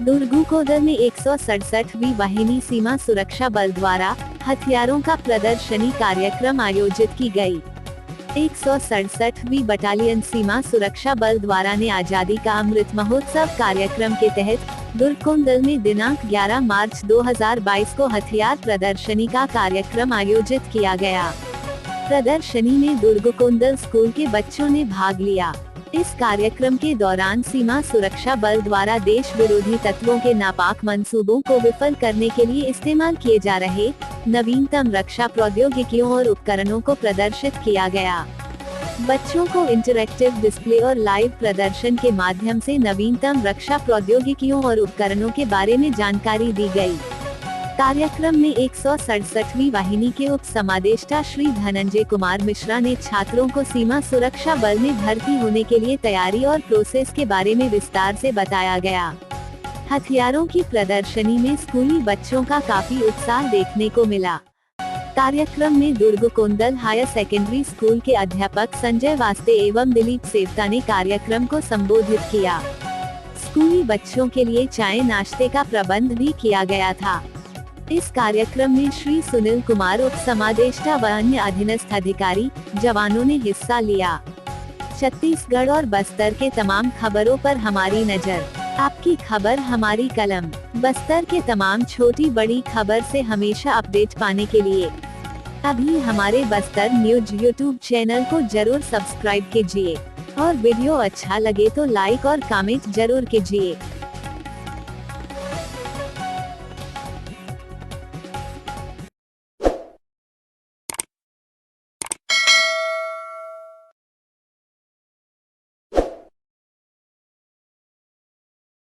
दुर्गुकोदर में 167वीं वाहिनी सीमा सुरक्षा बल द्वारा हथियारों का प्रदर्शनी कार्यक्रम आयोजित की गई। 167वीं बटालियन सीमा सुरक्षा बल द्वारा ने आजादी का अमृत महोत्सव कार्यक्रम के तहत दुर्गुकोंदल में दिनांक 11 मार्च 2022 को हथियार प्रदर्शनी का कार्यक्रम आयोजित किया गया। प्रदर्शनी में दुर्गुकोंदल स्कूल के बच्चों ने भाग लिया। इस कार्यक्रम के दौरान सीमा सुरक्षा बल द्वारा देश विरोधी तत्वों के नापाक मंसूबों को विफल करने के लिए इस्तेमाल किए जा रहे नवीनतम रक्षा प्रौद्योगिकियों और उपकरणों को प्रदर्शित किया गया। बच्चों को इंटरैक्टिव डिस्प्ले और लाइव प्रदर्शन के माध्यम से नवीनतम रक्षा प्रौद्योगिकियों और उपकरणों के बारे में जानकारी दी गई। कार्यक्रम में 167वीं वाहिनी के उप समादेष्टा श्री धनंजय कुमार मिश्रा ने छात्रों को सीमा सुरक्षा बल में भर्ती होने के लिए तैयारी और प्रोसेस के बारे में विस्तार से बताया गया। हथियारों की प्रदर्शनी में स्कूली बच्चों का काफी उत्साह देखने को मिला। कार्यक्रम में दुर्गुकोंदल हायर सेकेंडरी स्कूल के अध्यापक संजय वास्ते एवं दिलीप सेवता ने कार्यक्रम को संबोधित किया। स्कूली बच्चों के लिए चाय नाश्ते का प्रबंध भी किया गया था। इस कार्यक्रम में श्री सुनील कुमार उप समादेष्टा व अन्य अधीनस्थ अधिकारी जवानों ने हिस्सा लिया। छत्तीसगढ़ और बस्तर के तमाम खबरों पर हमारी नजर, आपकी खबर हमारी कलम। बस्तर के तमाम छोटी बड़ी खबर से हमेशा अपडेट पाने के लिए अभी हमारे बस्तर न्यूज यूट्यूब चैनल को जरूर सब्सक्राइब कीजिए और वीडियो अच्छा लगे तो लाइक और कमेंट जरूर कीजिए।